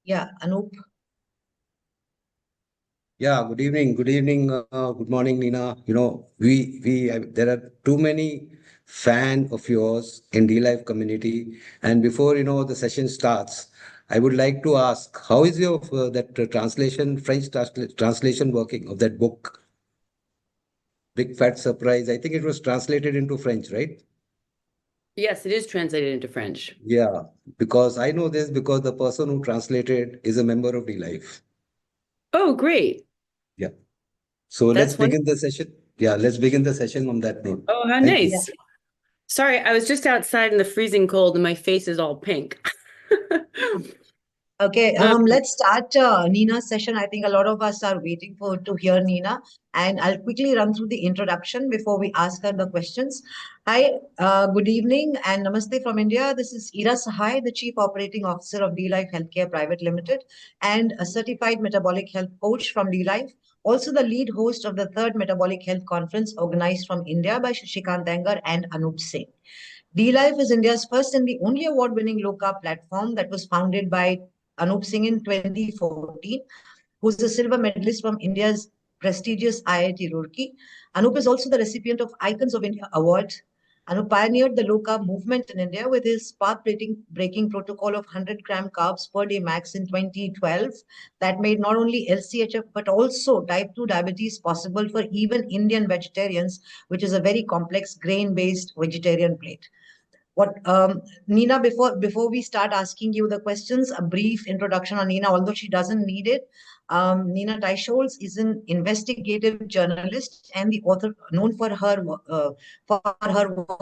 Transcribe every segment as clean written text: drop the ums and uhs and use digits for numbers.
Yeah, Anup. Yeah, good evening. Good evening. Good morning, Nina. There are too many fan of yours in D-Life community. And before, the session starts, I would like to ask, how is your translation, translation working of that book, Big Fat Surprise? I think it was translated into French, right? Yes, it is translated into French. Yeah, because I know this because the person who translated is a member of D-Life. Oh, great. Yeah. So let's That's one. begin the session. Yeah, let's begin the session on that note. Oh, how Thank you. nice. Sorry, I was just outside in the freezing cold and my face is all pink. Okay, Um, let's start Nina's session. I think a lot of us are waiting for to hear Nina, and I'll quickly run through the introduction before we ask her the questions. Hi, good evening, and namaste from India. This is Ira Sahai, the Chief Operating Officer of D-Life Healthcare Private Limited, and a certified metabolic health coach from D-Life. Also, the lead host of the third Metabolic Health Conference organized from India by Shashikant Dangar and Anup Singh. D-Life is India's first and the only award-winning low-carb platform that was founded by Anup Singh in 2014, who's a silver medalist from India's prestigious IIT Roorkee. Anup is also the recipient of Icons of India Award. Anup pioneered the low-carb movement in India with his path-breaking protocol of 100-gram carbs per day max in 2012 that made not only LCHF but also type 2 diabetes possible for even Indian vegetarians, which is a very complex grain-based vegetarian plate. What Nina, before we start asking you the questions, a brief introduction on Nina, although she doesn't need it. Nina Teicholz is an investigative journalist and the author known for her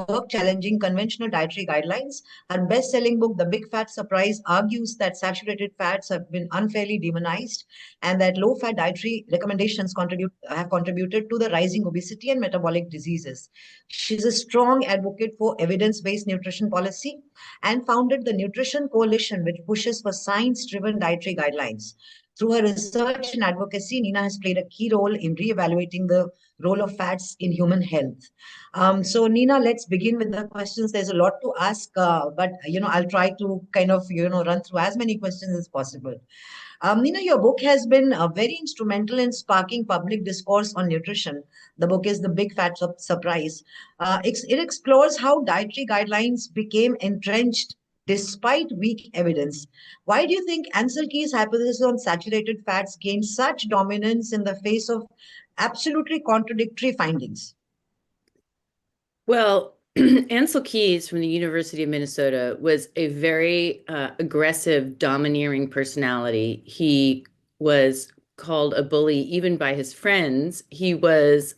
work challenging conventional dietary guidelines. Her best-selling book, The Big Fat Surprise, argues that saturated fats have been unfairly demonized and that low-fat dietary recommendations have contributed to the rising obesity and metabolic diseases. She's a strong advocate for evidence-based nutrition policy and founded the Nutrition Coalition, which pushes for science-driven dietary guidelines. Through her research and advocacy, Nina has played a key role in re-evaluating the role of fats in human health. So, Nina, let's begin with the questions. There's a lot to ask, but I'll try to kind of run through as many questions as possible. Nina, your book has been very instrumental in sparking public discourse on nutrition. The book is The Big Fat Surprise. It explores how dietary guidelines became entrenched despite weak evidence. Why do you think Ansel Keys' hypothesis on saturated fats gained such dominance in the face of absolutely contradictory findings? well, Ansel Keys from the University of Minnesota was a very aggressive, domineering personality. He was called a bully even by his friends. He was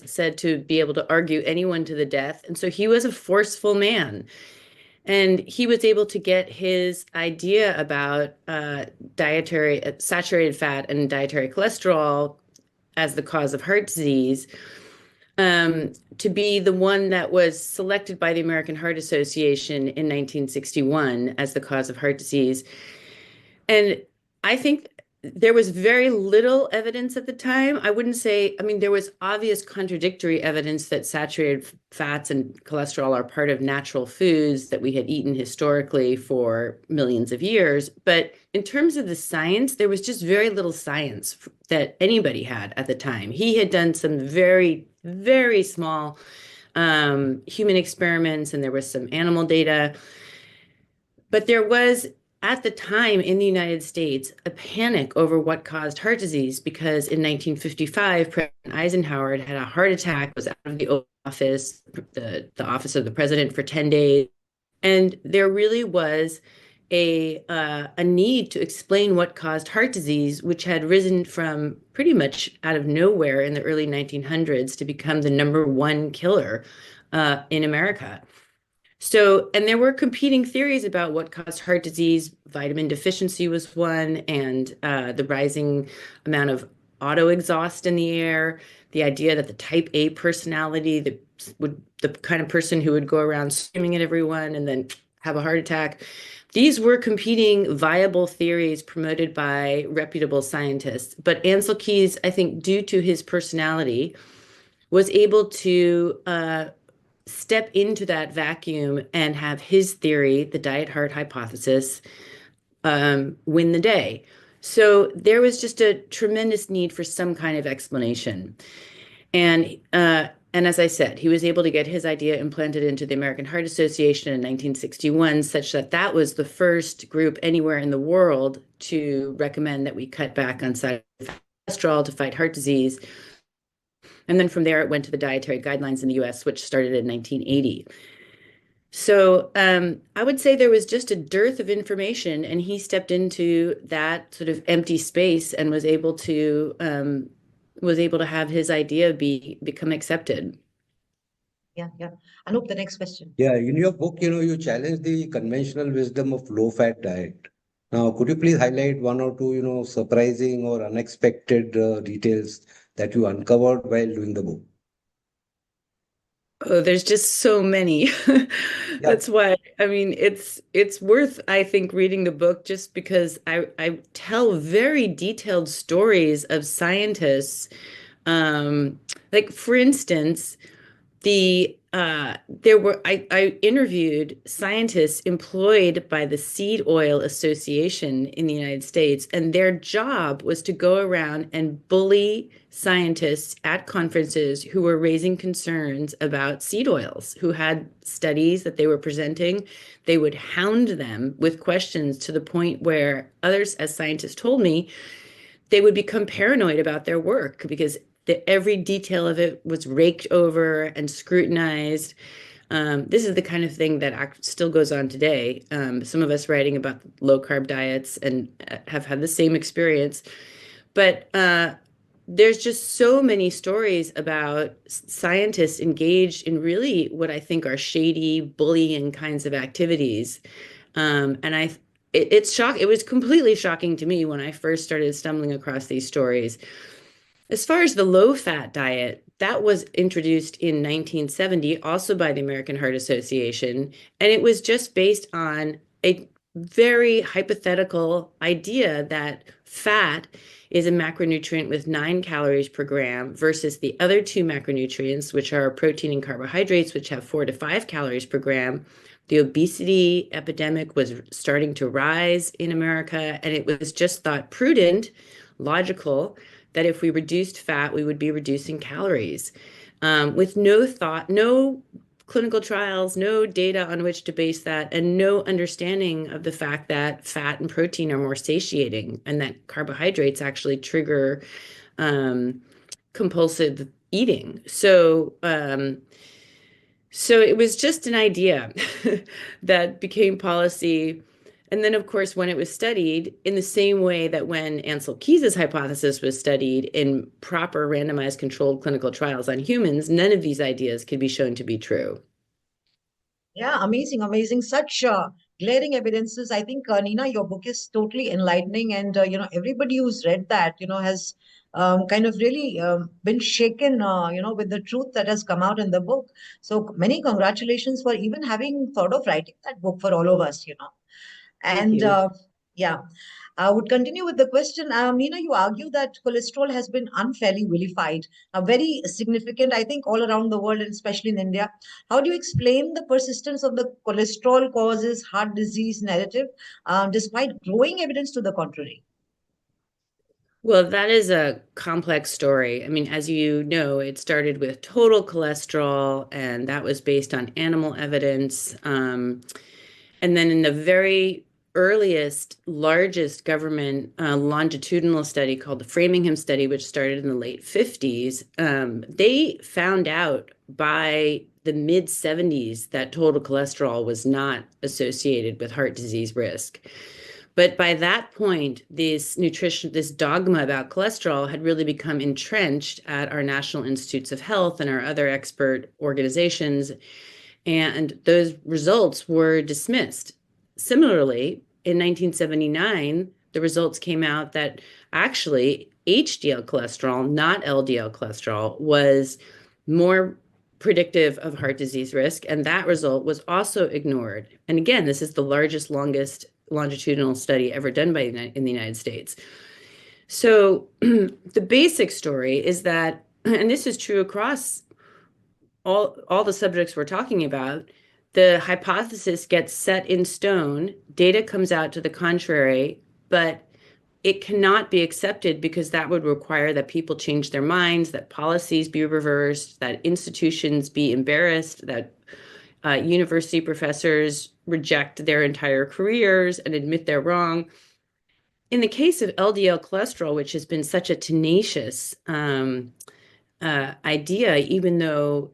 said to be able to argue anyone to the death, and so he was a forceful man. And he was able to get his idea about dietary saturated fat and dietary cholesterol as the cause of heart disease to be the one that was selected by the American Heart Association in 1961 as the cause of heart disease. And I think there was very little evidence at the time. I wouldn't say, I mean, there was obvious contradictory evidence that saturated fats and cholesterol are part of natural foods that we had eaten historically for millions of years. But in terms of the science, there was just very little science that anybody had at the time. He had done some very, very small human experiments, and there was some animal data. But there was, at the time in the United States, a panic over what caused heart disease because in 1955, President Eisenhower had a heart attack, was out of the office, the office of the president for 10 days. And there really was a need to explain what caused heart disease, which had risen from pretty much out of nowhere in the early 1900s to become the number one killer in America. So, and there were competing theories about what caused heart disease. Vitamin deficiency was one, and the rising amount of auto exhaust in the air, the idea that the type A personality, the kind of person who would go around screaming at everyone and then have a heart attack. These were competing viable theories promoted by reputable scientists. But Ansel Keys, I think, due to his personality, was able to step into that vacuum and have his theory, the diet heart hypothesis, win the day. So there was just a tremendous need for some kind of explanation. And as I said, he was able to get his idea implanted into the American Heart Association in 1961, such that that was the first group anywhere in the world to recommend that we cut back on saturated cholesterol to fight heart disease. And then from there, it went to the dietary guidelines in the US, which started in 1980. So I would say there was just a dearth of information, and he stepped into that sort of empty space and was able to have his idea become accepted. Yeah, yeah. Anup, the next question. Yeah, in your book, you challenge the conventional wisdom of low-fat diet. Now, could you please highlight one or two, surprising or unexpected details that you uncovered while doing the book? Oh, there's just so many. Yeah. That's why, I mean, it's worth, I think, reading the book just because I tell very detailed stories of scientists. Like for instance, I interviewed scientists employed by the Seed Oil Association in the United States, and their job was to go around and bully scientists at conferences who were raising concerns about seed oils, who had studies that they were presenting. They would hound them with questions to the point where others, as scientists told me, they would become paranoid about their work because every detail of it was raked over and scrutinized. This is the kind of thing that still goes on today. Some of us writing about low carb diets and have had the same experience. But there's just so many stories about scientists engaged in really what I think are shady, bullying kinds of activities. And it was completely shocking to me when I first started stumbling across these stories. As far as the low-fat diet, that was introduced in 1970, also by the American Heart Association, and it was just based on a very hypothetical idea that fat is a macronutrient with 9 calories per gram versus the other two macronutrients, which are protein and carbohydrates, which have 4 to 5 calories per gram. The obesity epidemic was starting to rise in America, and it was just thought prudent, logical, that if we reduced fat, we would be reducing calories, with no thought, no clinical trials, no data on which to base that, and no understanding of the fact that fat and protein are more satiating and that carbohydrates actually trigger compulsive eating. So it was just an idea that became policy. And then, of course, when it was studied in the same way that when Ansel Keys's hypothesis was studied in proper randomized controlled clinical trials on humans, none of these ideas could be shown to be true. Yeah, amazing, amazing. Such glaring evidences. I think, Nina, your book is totally enlightening, and everybody who's read that, has kind of really been shaken, with the truth that has come out in the book. So many congratulations for even having thought of writing that book for all of us. Thank And you. yeah, I would continue with the question. Nina, you argue that cholesterol has been unfairly vilified, very significant, I think, all around the world and especially in India. How do you explain the persistence of the cholesterol causes heart disease narrative, despite growing evidence to the contrary? Well, that is a complex story. I mean, as you know, it started with total cholesterol, and that was based on animal evidence. And then in the very earliest, largest government longitudinal study called the Framingham study, which started in the late 50s, they found out by the mid 70s that total cholesterol was not associated with heart disease risk. But by that point, this dogma about cholesterol had really become entrenched at our National Institutes of Health and our other expert organizations, and those results were dismissed. Similarly, in 1979, the results came out that actually HDL cholesterol, not LDL cholesterol, was more predictive of heart disease risk, and that result was also ignored. And again, this is the largest, longest longitudinal study ever done in the United States. So the basic story is that, and this is true across all the subjects we're talking about, the hypothesis gets set in stone, data comes out to the contrary, but it cannot be accepted because that would require that people change their minds, that policies be reversed, that institutions be embarrassed, that university professors reject their entire careers and admit they're wrong. In the case of LDL cholesterol, which has been such a tenacious idea, even though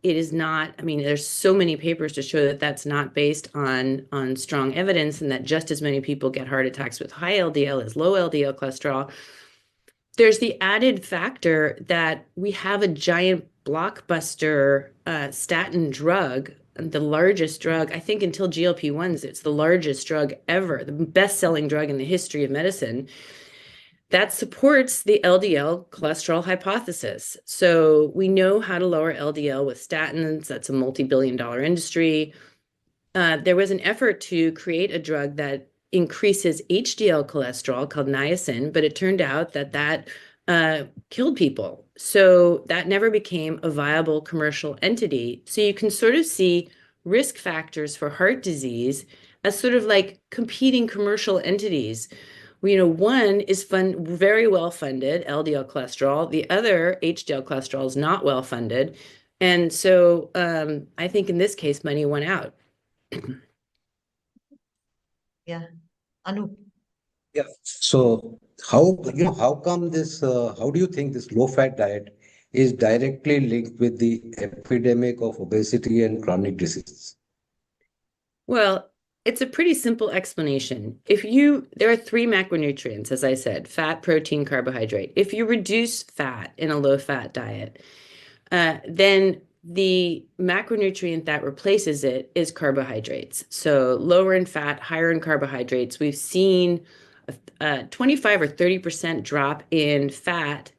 it is not, I mean, there's so many papers to show that that's not based on strong evidence, and that just as many people get heart attacks with high LDL as low LDL cholesterol. There's the added factor that we have a giant blockbuster statin drug, the largest drug, I think until GLP-1s, it's the largest drug ever, the best-selling drug in the history of medicine, that supports the LDL cholesterol hypothesis. So we know how to lower LDL with statins. That's a multi-billion-dollar industry. There was an effort to create a drug that increases HDL cholesterol called niacin, but it turned out that that killed people. So that never became a viable commercial entity. So you can sort of see risk factors for heart disease as sort of like competing commercial entities. One is very well funded, LDL cholesterol. The other, HDL cholesterol, is not well funded. And so I think in this case, money went out. Yeah. Anu. Yeah. So how come this, how do you think this low-fat diet is directly linked with the epidemic of obesity and chronic diseases? Well, it's a pretty simple explanation. There are three macronutrients, as I said: fat, protein, carbohydrate. If you reduce fat in a low-fat diet, then the macronutrient that replaces it is carbohydrates. So lower in fat, higher in carbohydrates. We've seen a 25 or 30% drop in fat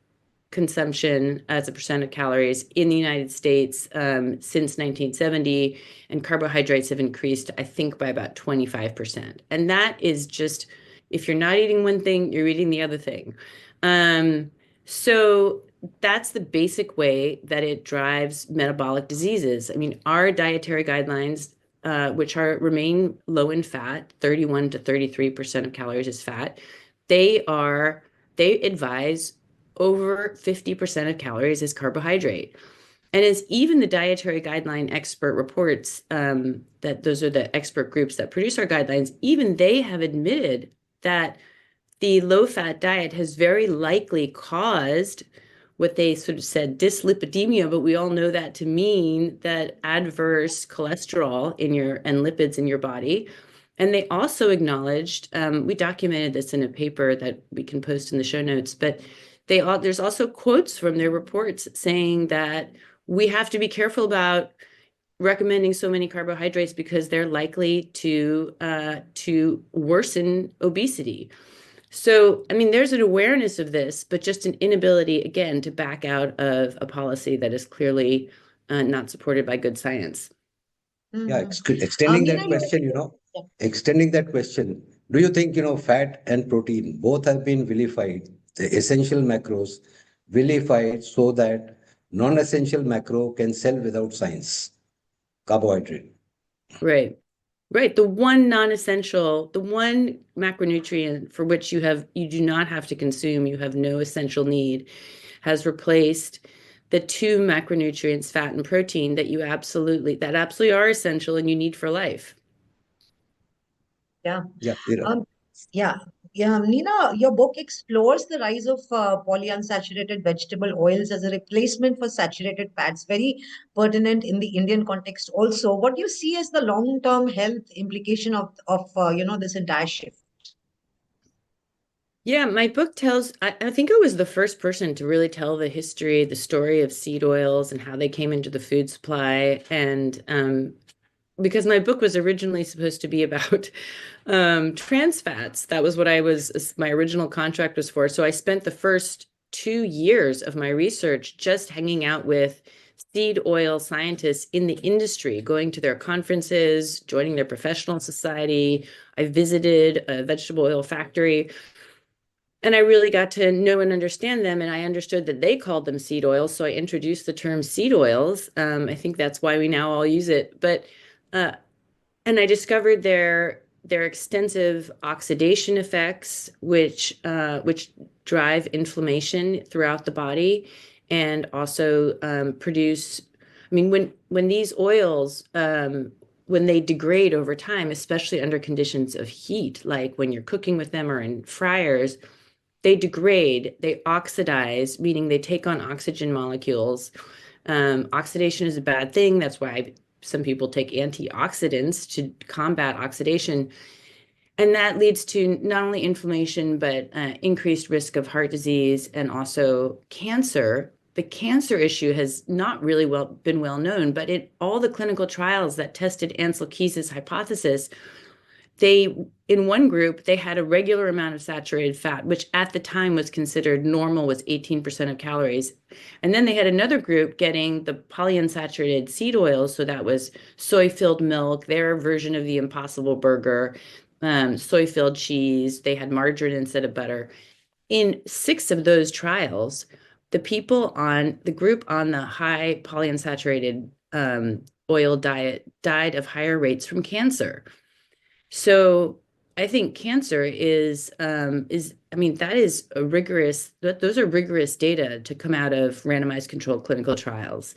consumption as a percent of calories in the United States since 1970, and carbohydrates have increased, I think, by about 25%. And that is just, if you're not eating one thing, you're eating the other thing. So that's the basic way that it drives metabolic diseases. I mean, our dietary guidelines, which remain low in fat, 31 to 33% of calories is fat, they advise over 50% of calories is carbohydrate. And as even the dietary guideline expert reports, that those are the expert groups that produce our guidelines, even they have admitted that the low-fat diet has very likely caused what they sort of said dyslipidemia, but we all know that to mean that adverse cholesterol and lipids in your body. And they also acknowledged, we documented this in a paper that we can post in the show notes, but there's also quotes from their reports saying that we have to be careful about recommending so many carbohydrates because they're likely to worsen obesity. So, I mean, there's an awareness of this, but just an inability, again, to back out of a policy that is clearly not supported by good science. Yeah, extending that question, extending that question, do you think, fat and protein both have been vilified, the essential macros vilified so that non-essential macro can sell without science? Carbohydrate. Right. The one non-essential, the one macronutrient for which you do not have to consume, you have no essential need, has replaced the two macronutrients, fat and protein, that absolutely are essential and you need for life. Yeah. Yeah. Nina, your book explores the rise of polyunsaturated vegetable oils as a replacement for saturated fats, very pertinent in the Indian context also. What do you see as the long-term health implication of this entire shift? Yeah, my book I think I was the first person to really tell the story of seed oils and how they came into the food supply. And because my book was originally supposed to be about trans fats. That was what my original contract was for. So I spent the first 2 years of my research just hanging out with seed oil scientists in the industry, going to their conferences, joining their professional society. I visited a vegetable oil factory. And I really got to know and understand them, and I understood that they called them seed oils, so I introduced the term seed oils. I think that's why we now all use it. But And I discovered their extensive oxidation effects, which drive inflammation throughout the body, and also produce. I mean, when these oils, when they degrade over time, especially under conditions of heat, like when you're cooking with them or in fryers, they degrade, they oxidize, meaning they take on oxygen molecules. Oxidation is a bad thing. That's why some people take antioxidants to combat oxidation. And that leads to not only inflammation, but increased risk of heart disease and also cancer. The cancer issue has not really been well known, but in all the clinical trials that tested Ansel Keys' hypothesis, in one group, they had a regular amount of saturated fat, which at the time was considered normal, was 18% of calories. And then they had another group getting the polyunsaturated seed oils. So that was soy-filled milk, their version of the Impossible Burger, soy-filled cheese. They had margarine instead of butter. In 6 of those trials, the group on the high polyunsaturated oil diet died of higher rates from cancer. So I think cancer is, I mean, those are rigorous data to come out of randomized controlled clinical trials.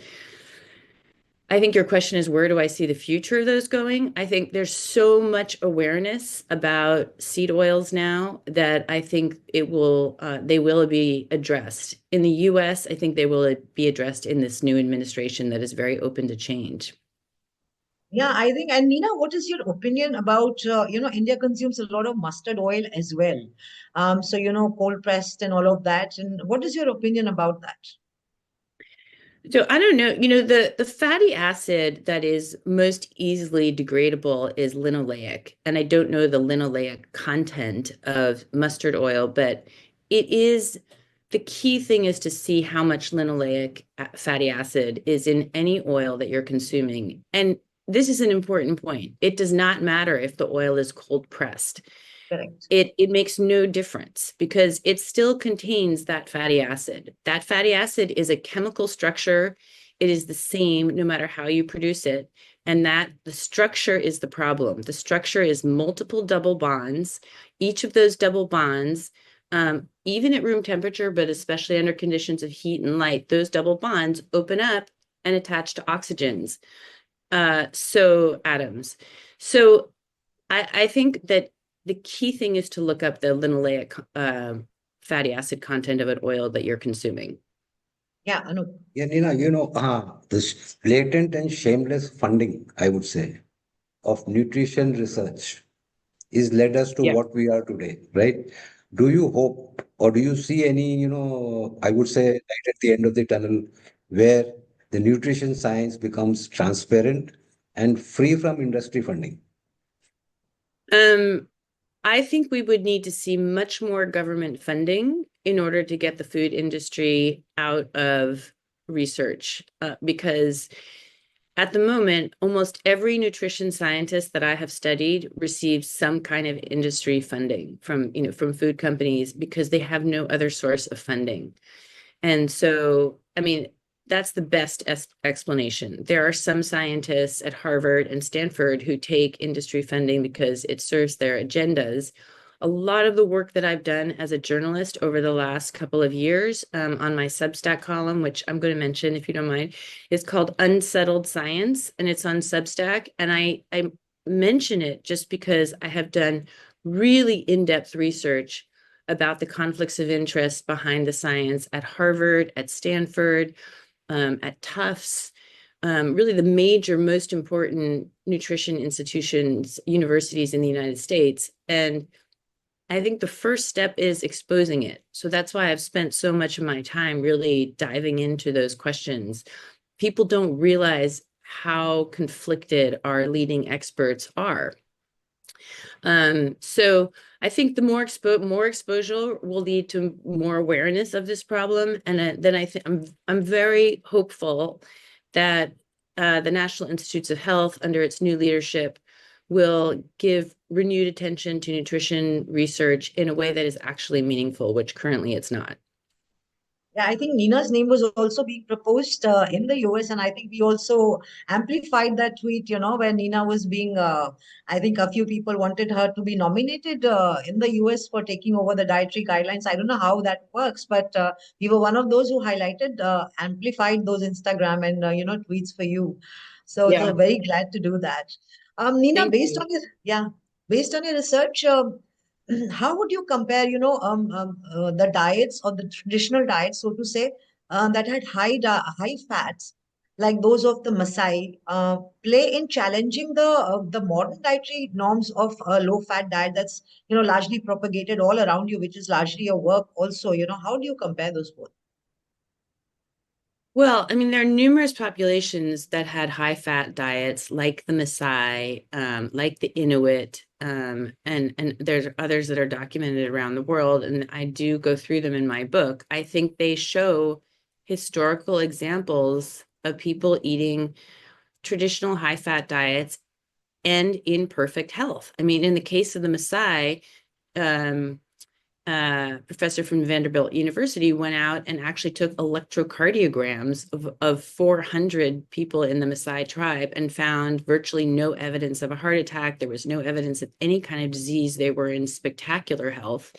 I think your question is, where do I see the future of those going? I think there's so much awareness about seed oils now that I think they will be addressed. In the US, I think they will be addressed in this new administration that is very open to change. Yeah, I think, and Nina, what is your opinion about, India consumes a lot of mustard oil as well. So, cold pressed and all of that. And what is your opinion about that? So I don't know, the fatty acid that is most easily degradable is linoleic. And I don't know the linoleic content of mustard oil, but the key thing is to see how much linoleic fatty acid is in any oil that you're consuming. And this is an important point. It does not matter if the oil is cold pressed. Correct. It makes no difference because it still contains that fatty acid. That fatty acid is a chemical structure. It is the same no matter how you produce it. And that the structure is the problem. The structure is multiple double bonds. Each of those double bonds, even at room temperature, but especially under conditions of heat and light, those double bonds open up and attach to oxygens. So atoms. So I think that the key thing is to look up the linoleic fatty acid content of an oil that you're consuming. Yeah, Anu. Yeah, Nina, this blatant and shameless funding, I would say, of nutrition research is led us to Yeah. what we are today, right? Do you hope or do you see any, I would say, light at the end of the tunnel where the nutrition science becomes transparent and free from industry funding? I think we would need to see much more government funding in order to get the food industry out of research, because at the moment, almost every nutrition scientist that I have studied receives some kind of industry funding from food companies because they have no other source of funding. And so, I mean, that's the best explanation. There are some scientists at Harvard and Stanford who take industry funding because it serves their agendas. A lot of the work that I've done as a journalist over the last couple of years on my Substack column, which I'm going to mention if you don't mind, is called Unsettled Science, and it's on Substack. And I mention it just because I have done really in-depth research about the conflicts of interest behind the science at Harvard, at Stanford, at Tufts, really the major, most important nutrition institutions, universities in the United States. And I think the first step is exposing it. So that's why I've spent so much of my time really diving into those questions. People don't realize how conflicted our leading experts are. So I think the more exposure will lead to more awareness of this problem, and then I'm very hopeful that the National Institutes of Health, under its new leadership, will give renewed attention to nutrition research in a way that is actually meaningful, which currently it's not. Yeah, I think Nina's name was also being proposed in the US, and I think we also amplified that tweet, where Nina was being, I think a few people wanted her to be nominated in the US for taking over the dietary guidelines. I don't know how that works, but we were one of those who highlighted, amplified those Instagram and, tweets for you. So Yeah, very glad to do that. Nina, thank you. based on your research, how would you compare, the diets or the traditional diets, so to say, that had high fats, like those of the Maasai, play in challenging the modern dietary norms of a low fat diet that's largely propagated all around you, which is largely your work also. How do you compare those both? Well, I mean, there are numerous populations that had high fat diets, like the Maasai, like the Inuit, and there's others that are documented around the world, and I do go through them in my book. I think they show historical examples of people eating traditional high fat diets and in perfect health. I mean, in the case of the Maasai, um, professor from Vanderbilt University went out and actually took electrocardiograms of 400 people in the Maasai tribe and found virtually no evidence of a heart attack. There was no evidence of any kind of disease. They were in spectacular health.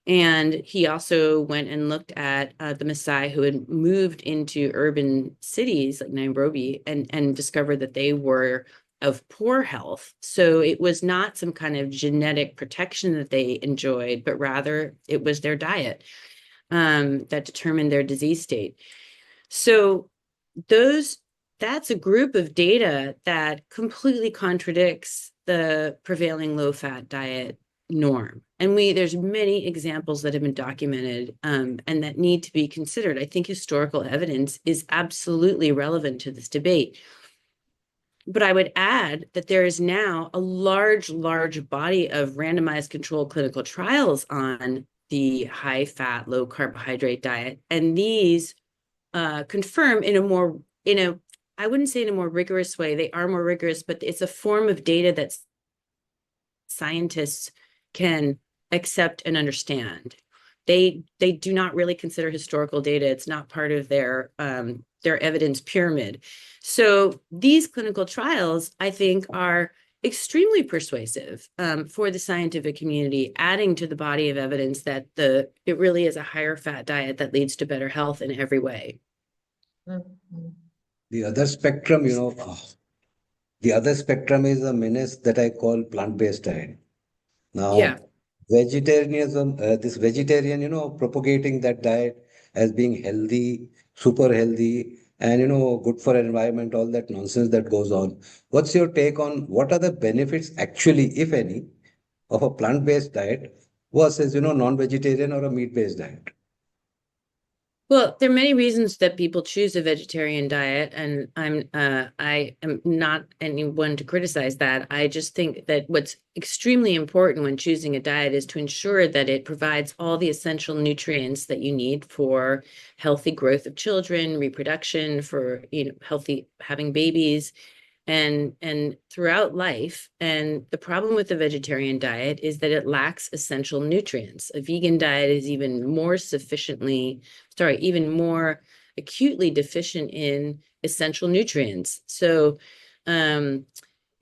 And he also went and looked at the Maasai who had moved into urban cities like Nairobi and discovered that they were of poor health. So it was not some kind of genetic protection that they enjoyed, but rather it was their diet that determined their disease state. So that's a group of data that completely contradicts the prevailing low-fat diet norm. And there's many examples that have been documented and that need to be considered. I think historical evidence is absolutely relevant to this debate. But I would add that there is now a large body of randomized controlled clinical trials on the high fat, low carbohydrate diet. And these confirm I wouldn't say in a more rigorous way, they are more rigorous, but it's a form of data that scientists can accept and understand. They do not really consider historical data. It's not part of their evidence pyramid. So these clinical trials, I think, are extremely persuasive for the scientific community, adding to the body of evidence that it really is a higher fat diet that leads to better health in every way. Mhm. The other spectrum, the other spectrum is a menace that I call plant-based diet. Yeah. Now, this vegetarian, propagating that diet as being healthy, super healthy, and, good for environment, all that nonsense that goes on. What's your take on what are the benefits actually, if any, of a plant-based diet versus, non-vegetarian or a meat-based diet? Well, there are many reasons that people choose a vegetarian diet, and I am not anyone to criticize that. I just think that what's extremely important when choosing a diet is to ensure that it provides all the essential nutrients that you need for healthy growth of children, reproduction, for healthy having babies, and throughout life. And the problem with the vegetarian diet is that it lacks essential nutrients. A vegan diet is even more acutely deficient in essential nutrients. So, I'm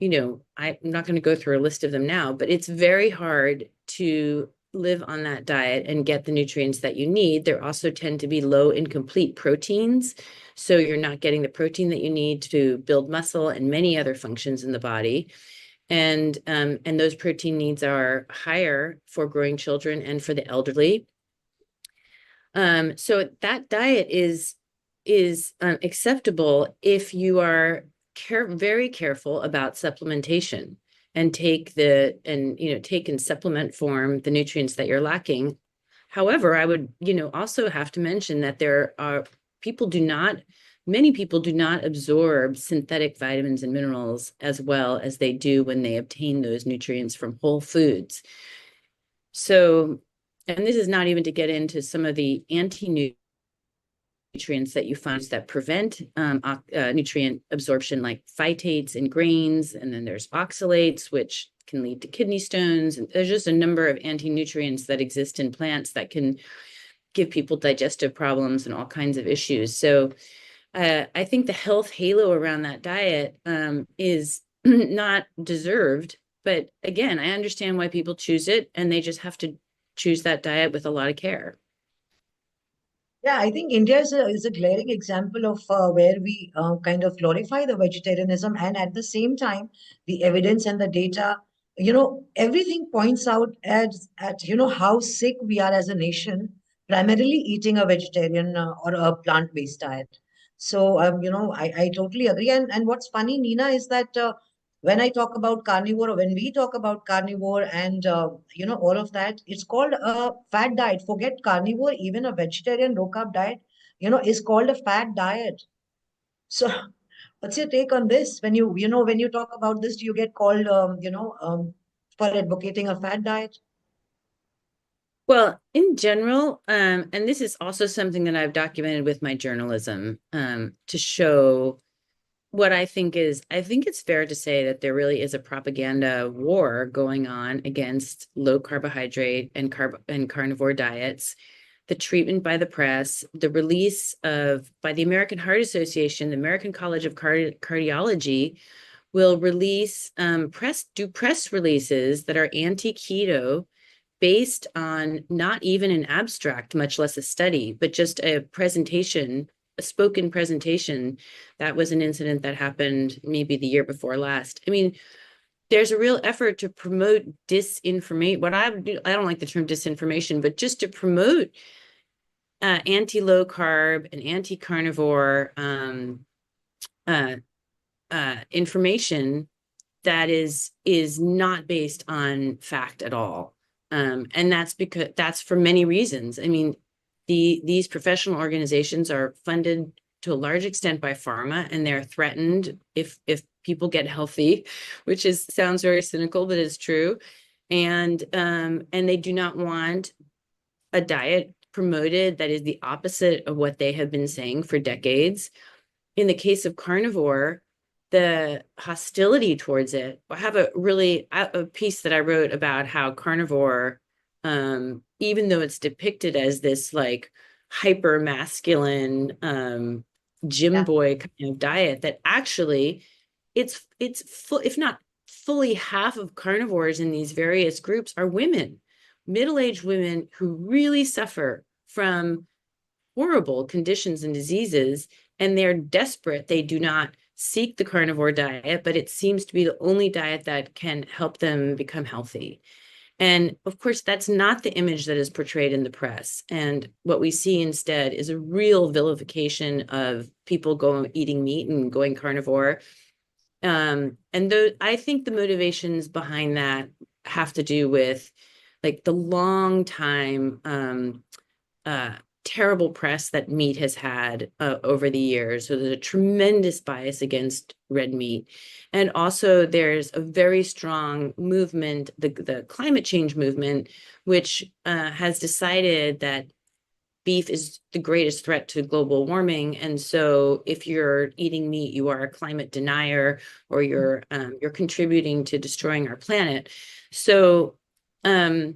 not going to go through a list of them now, but it's very hard to live on that diet and get the nutrients that you need. There also tend to be low in complete proteins. So you're not getting the protein that you need to build muscle and many other functions in the body. And those protein needs are higher for growing children and for the elderly. So that diet is acceptable if you are very careful about supplementation and take in supplement form the nutrients that you're lacking. However, I would also have to mention that many people do not absorb synthetic vitamins and minerals as well as they do when they obtain those nutrients from whole foods. So, and this is not even to get into some of the anti-nutrients that you find that prevent nutrient absorption, like phytates in grains, and then there's oxalates, which can lead to kidney stones. And there's just a number of anti-nutrients that exist in plants that can give people digestive problems and all kinds of issues. So I think the health halo around that diet is not deserved. But again, I understand why people choose it, and they just have to choose that diet with a lot of care. Yeah, I think India is a glaring example of where we kind of glorify the vegetarianism, and at the same time, the evidence and the data, everything points out at how sick we are as a nation, primarily eating a vegetarian or a plant-based diet. So, I totally agree. And what's funny, Nina, is that when I talk about carnivore, or when we talk about carnivore and all of that, it's called a fat diet. Forget carnivore, even a vegetarian low carb diet, is called a fat diet. So what's your take on this? When you talk about this, do you get called for advocating a fat diet? Well, in general, and this is also something that I've documented with my journalism, to show what I think it's fair to say that there really is a propaganda war going on against low carbohydrate and carnivore diets. The treatment by the press, the release by the American Heart Association, the American College of Cardiology will release press releases that are anti-keto, based on not even an abstract, much less a study, but just a presentation, a spoken presentation. That was an incident that happened maybe the year before last. I mean, there's a real effort to promote disinformation. I don't like the term disinformation, but just to promote anti-low carb and anti-carnivore information that is not based on fact at all. And that's for many reasons. I mean, these professional organizations are funded to a large extent by pharma, and they're threatened if people get healthy, which sounds very cynical, but is true. And they do not want a diet promoted that is the opposite of what they have been saying for decades. In the case of carnivore, the hostility towards it. I have a piece that I wrote about how carnivore, even though it's depicted as this like hyper masculine gym boy kind of diet, that actually it's full, if not fully half of carnivores in these various groups are women, middle-aged women who really suffer from horrible conditions and diseases, and they're desperate. They do not seek the carnivore diet, but it seems to be the only diet that can help them become healthy. And of course, that's not the image that is portrayed in the press. And what we see instead is a real vilification of people eating meat and going carnivore. And I think the motivations behind that have to do with like the long time terrible press that meat has had over the years. So there's a tremendous bias against red meat. And also there's a very strong movement, the climate change movement, which has decided that beef is the greatest threat to global warming. And so if you're eating meat, you are a climate denier, or you're contributing to destroying our planet. So I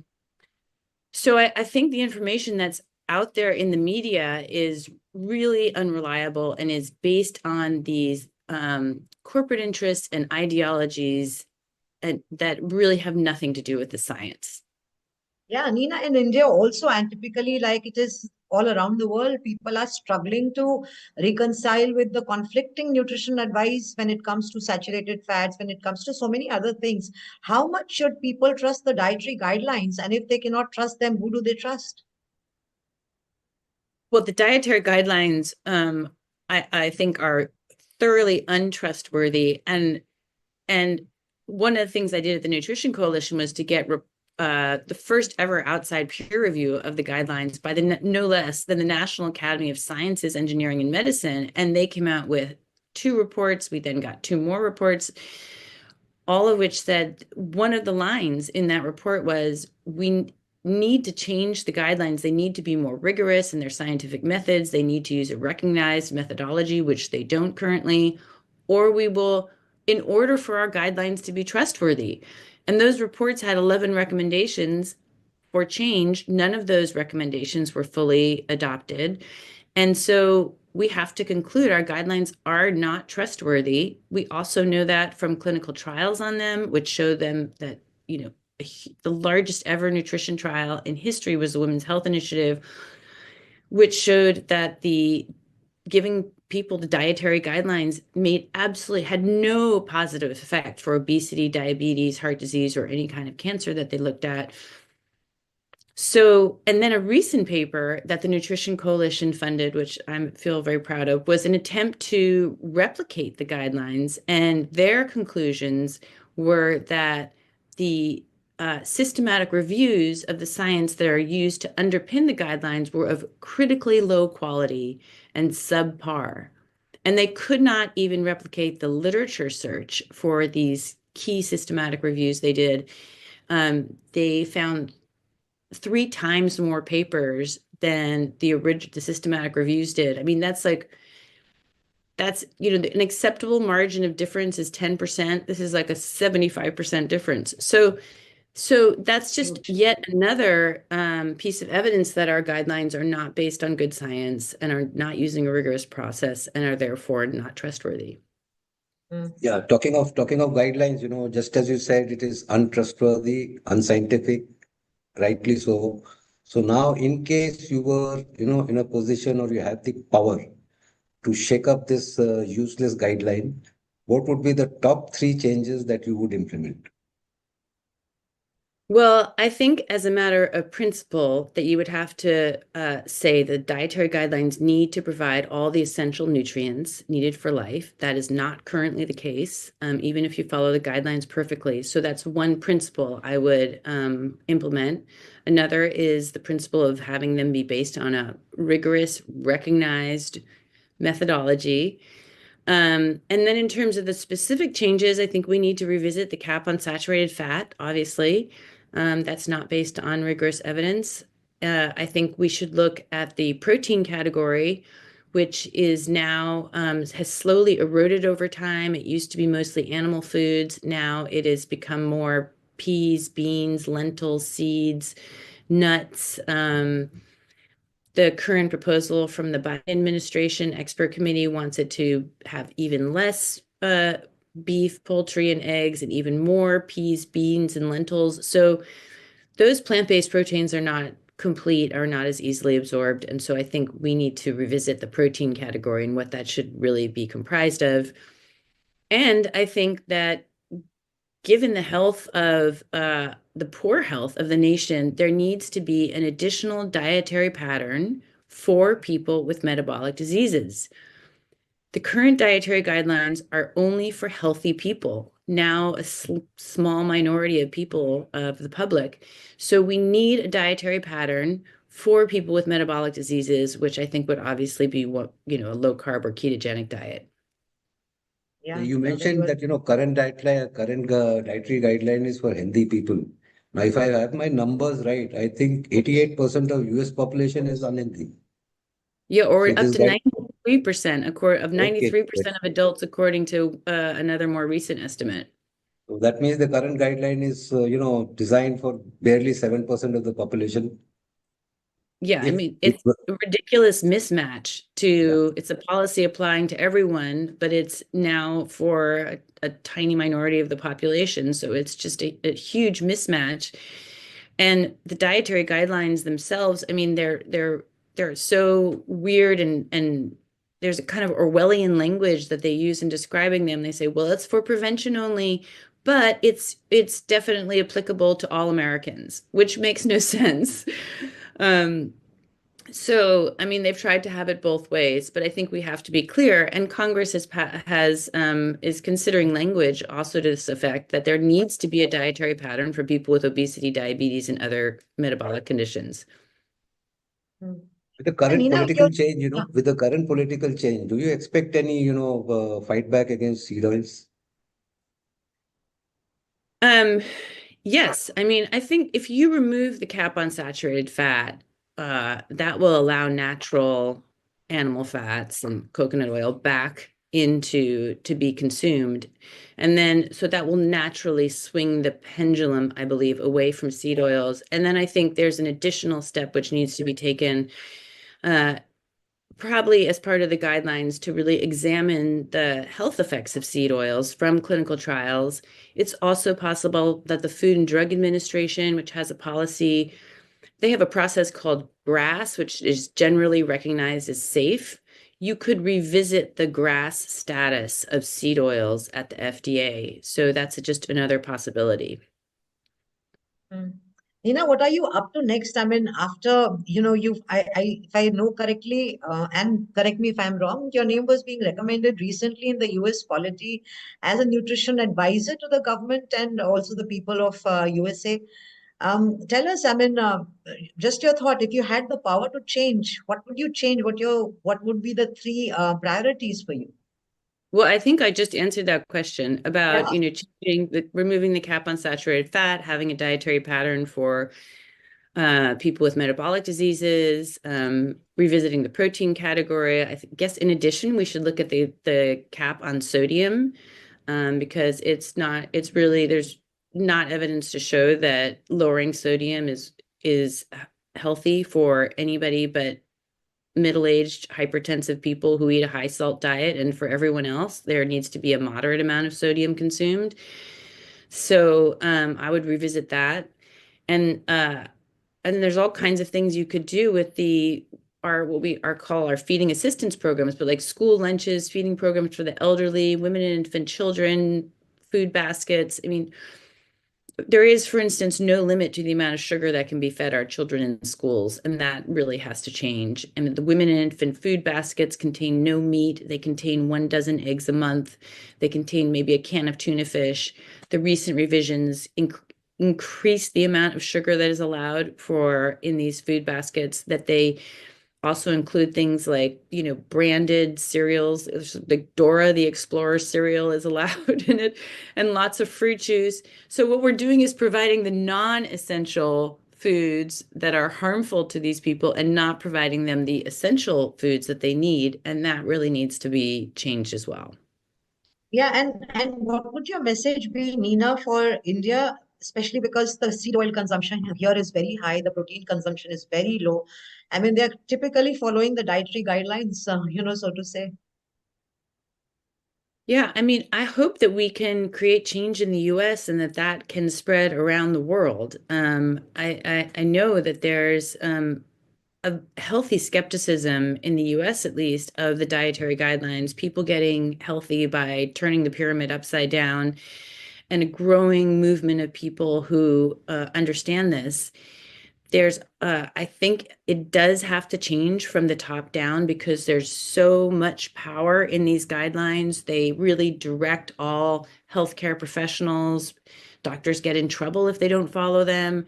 think the information that's out there in the media is really unreliable and is based on these corporate interests and ideologies that really have nothing to do with the science. Yeah, Nina, in India also, and typically like it is all around the world, people are struggling to reconcile with the conflicting nutrition advice when it comes to saturated fats, when it comes to so many other things. How much should people trust the dietary guidelines? And if they cannot trust them, who do they trust? Well, the dietary guidelines, I think, are thoroughly untrustworthy. And one of the things I did at the Nutrition Coalition was to get the first ever outside peer review of the guidelines by no less than the National Academy of Sciences, Engineering, and Medicine. And they came out with 2 reports. We then got 2 more reports, all of which said one of the lines in that report was, we need to change the guidelines. They need to be more rigorous in their scientific methods. They need to use a recognized methodology, which they don't currently, or we will, in order for our guidelines to be trustworthy. And those reports had 11 recommendations. or changed. None of those recommendations were fully adopted. And so we have to conclude our guidelines are not trustworthy. We also know that from clinical trials on them, which show them that, the largest ever nutrition trial in history was the Women's Health Initiative, which showed that the giving people the dietary guidelines had no positive effect for obesity, diabetes, heart disease, or any kind of cancer that they looked at. So, and then a recent paper that the Nutrition Coalition funded, which I feel very proud of, was an attempt to replicate the guidelines. And their conclusions were that the systematic reviews of the science that are used to underpin the guidelines were of critically low quality and subpar. And they could not even replicate the literature search for these key systematic reviews they did. They found 3 times more papers than the systematic reviews did. I mean, that's an acceptable margin of difference is 10%. This is like a 75% difference. So that's just yet another piece of evidence that our guidelines are not based on good science and are not using a rigorous process and are therefore not trustworthy. Yeah, talking of guidelines, just as you said, it is untrustworthy, unscientific, rightly so. So now, in case you were, in a position or you have the power to shake up this useless guideline, what would be the top 3 changes that you would implement? Well, I think as a matter of principle that you would have to say the dietary guidelines need to provide all the essential nutrients needed for life. That is not currently the case, even if you follow the guidelines perfectly. So that's one principle I would implement. Another is the principle of having them be based on a rigorous, recognized methodology. And then in terms of the specific changes, I think we need to revisit the cap on saturated fat, obviously. That's not based on rigorous evidence. I think we should look at the protein category, which is now has slowly eroded over time. It used to be mostly animal foods. Now it has become more peas, beans, lentils, seeds, nuts. The current proposal from the Biden administration expert committee wants it to have even less beef, poultry, and eggs, and even more peas, beans, and lentils. So those plant-based proteins are not complete, are not as easily absorbed. And so I think we need to revisit the protein category and what that should really be comprised of. And I think that given the health of the poor health of the nation, there needs to be an additional dietary pattern for people with metabolic diseases. The current dietary guidelines are only for healthy people, now a small minority of people, of the public. So we need a dietary pattern for people with metabolic diseases, which I think would obviously be a low carb or ketogenic diet. Yeah, You mentioned that, current dietary guideline is for healthy people. Now, if I have my numbers right, I think 88% of US population is unhealthy. Yeah, or So up this to guide, 93% of okay, 93% of adults, according to another more recent estimate. so that means the current guideline is, designed for barely 7% of the population. Yeah, I If mean, it it's were, a ridiculous mismatch yeah, it's a policy applying to everyone, but it's now for a tiny minority of the population. So it's just a huge mismatch. And the dietary guidelines themselves, I mean, they're so weird and there's a kind of Orwellian language that they use in describing them. They say, well, it's for prevention only, but it's definitely applicable to all Americans, which makes no sense. So, I mean, they've tried to have it both ways, but I think we have to be clear. And Congress is considering language also to this effect that there needs to be a dietary pattern for people with obesity, diabetes, and other metabolic conditions. with the current Nina, political change, with the current political change, do you expect any, fight back against seed oils? Yes, I mean, I think if you remove the cap on saturated fat, that will allow natural animal fats and coconut oil back to be consumed. And then, so that will naturally swing the pendulum, I believe, away from seed oils. And then I think there's an additional step which needs to be taken, probably as part of the guidelines, to really examine the health effects of seed oils from clinical trials. It's also possible that the Food and Drug Administration, which has a policy, they have a process called GRAS, which is generally recognized as safe. You could revisit the GRAS status of seed oils at the FDA. So that's just another possibility. Nina, what are you up to next? I mean, after, if I know correctly, and correct me if I'm wrong, your name was being recommended recently in the US polity as a nutrition advisor to the government and also the people of USA. Tell us, I mean, just your thought, if you had the power to change, what would you change? What would be the three priorities for you? Well, I think I just answered that question about, Yeah. removing the cap on saturated fat, having a dietary pattern for people with metabolic diseases, revisiting the protein category. I guess in addition, we should look at the cap on sodium, because there's not evidence to show that lowering sodium is healthy for anybody but middle-aged hypertensive people who eat a high salt diet, and for everyone else there needs to be a moderate amount of sodium consumed. So I would revisit that. And there's all kinds of things you could do with what we call our feeding assistance programs, but like school lunches, feeding programs for the elderly, women and infant children, food baskets. I mean, there is, for instance, no limit to the amount of sugar that can be fed our children in schools, and that really has to change. I mean, the women and infant food baskets contain no meat. They contain 1 dozen eggs a month. They contain maybe a can of tuna fish. The recent revisions increase the amount of sugar that is allowed in these food baskets, that they also include things like, branded cereals. Like Dora the Explorer cereal is allowed in it, and lots of fruit juice. So what we're doing is providing the non-essential foods that are harmful to these people and not providing them the essential foods that they need. And that really needs to be changed as well. Yeah, and what would your message be, Nina, for India, especially because the seed oil consumption here is very high, the protein consumption is very low. I mean, they're typically following the dietary guidelines, so to say. Yeah, I mean, I hope that we can create change in the US and that can spread around the world. I know that there's a healthy skepticism in the US, at least, of the dietary guidelines, people getting healthy by turning the pyramid upside down, and a growing movement of people who understand this. I think it does have to change from the top down, because there's so much power in these guidelines. They really direct all healthcare professionals. Doctors get in trouble if they don't follow them.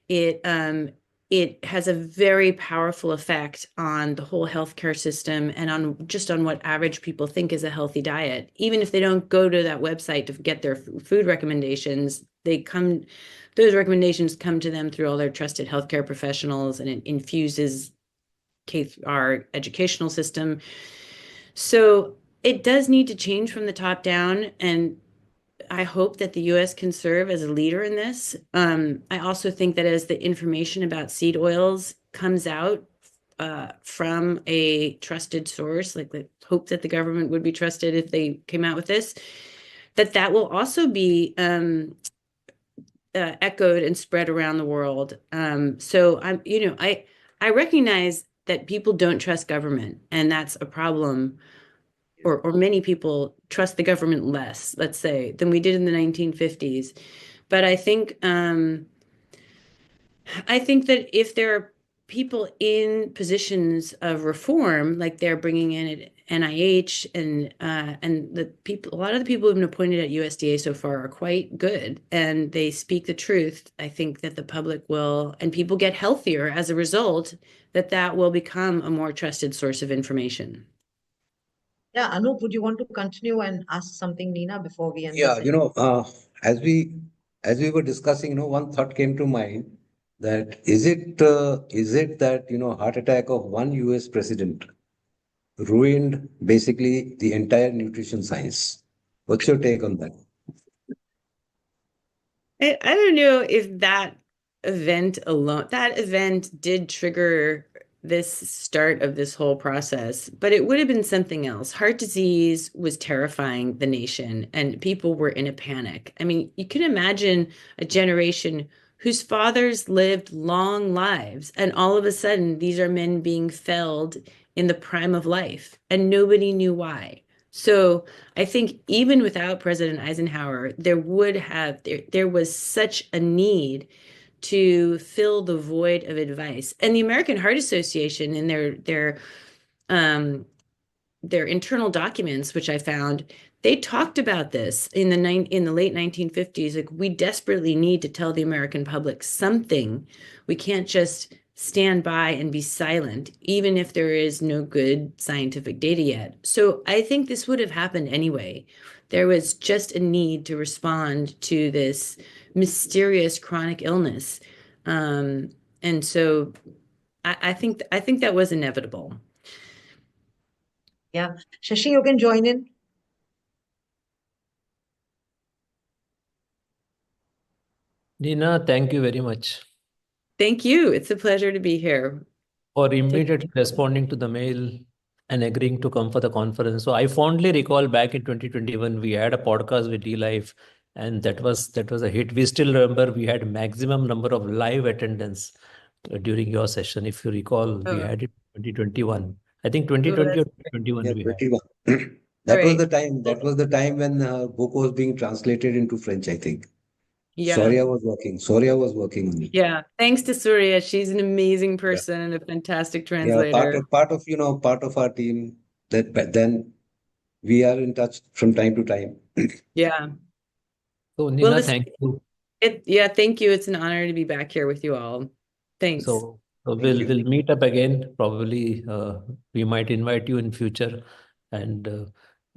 It has a very powerful effect on the whole healthcare system and on what average people think is a healthy diet. Even if they don't go to that website to get their food recommendations, those recommendations come to them through all their trusted healthcare professionals, and it infuses our educational system. So it does need to change from the top down, and I hope that the US can serve as a leader in this. I also think that as the information about seed oils comes out from a trusted source, like the hope that the government would be trusted if they came out with this, that will also be echoed and spread around the world. So I recognize that people don't trust government, and that's a problem. Or many people trust the government less, let's say, than we did in the 1950s. But I think that if there are people in positions of reform, like they're bringing in at NIH, and a lot of the people who've been appointed at USDA so far are quite good, and they speak the truth, I think that the public will, and people get healthier as a result, that will become a more trusted source of information. Yeah, Anup, would you want to continue and ask something, Nina, before we end Yeah, this? as we were discussing, one thought came to mind, that is it that heart attack of one US president ruined basically the entire nutrition science. What's your take on that? I don't know if that event alone, that event did trigger this start of this whole process, but it would have been something else. Heart disease was terrifying the nation, and people were in a panic. I mean, you can imagine a generation whose fathers lived long lives, and all of a sudden, these are men being felled in the prime of life, and nobody knew why. So I think even without President Eisenhower, there was such a need to fill the void of advice. And the American Heart Association, in their internal documents, which I found, they talked about this in the late 1950s. Like, we desperately need to tell the American public something. We can't just stand by and be silent, even if there is no good scientific data yet. So I think this would have happened anyway. There was just a need to respond to this mysterious chronic illness. And so I think that was inevitable. Yeah. Shashi, you can join in. Nina, thank you very much Thank you. It's a pleasure to be here. for immediately responding to the mail and agreeing to come for the conference. So I fondly recall back in 2021, we had a podcast with D-Life, and that was a hit. We still remember we had maximum number of live attendance during your session. If you recall, we had it 2021. I think 2020 or 2021 Yeah, we had. 21. That was Right. the time. That was the time when book was being translated into French, I think. Yeah. Surya was working on it. Yeah. Thanks to Surya. She's an amazing person and a fantastic Yeah, translator. part of our team that but then we are in touch from time to time. Yeah. So Nina, this- thank you. Yeah, thank you. It's an honor to be back here with you all. Thanks. So Thank we'll you. meet up again. Probably we might invite you in future, and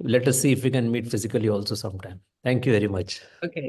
let us see if we can meet physically also sometime. Thank you very much. Okay.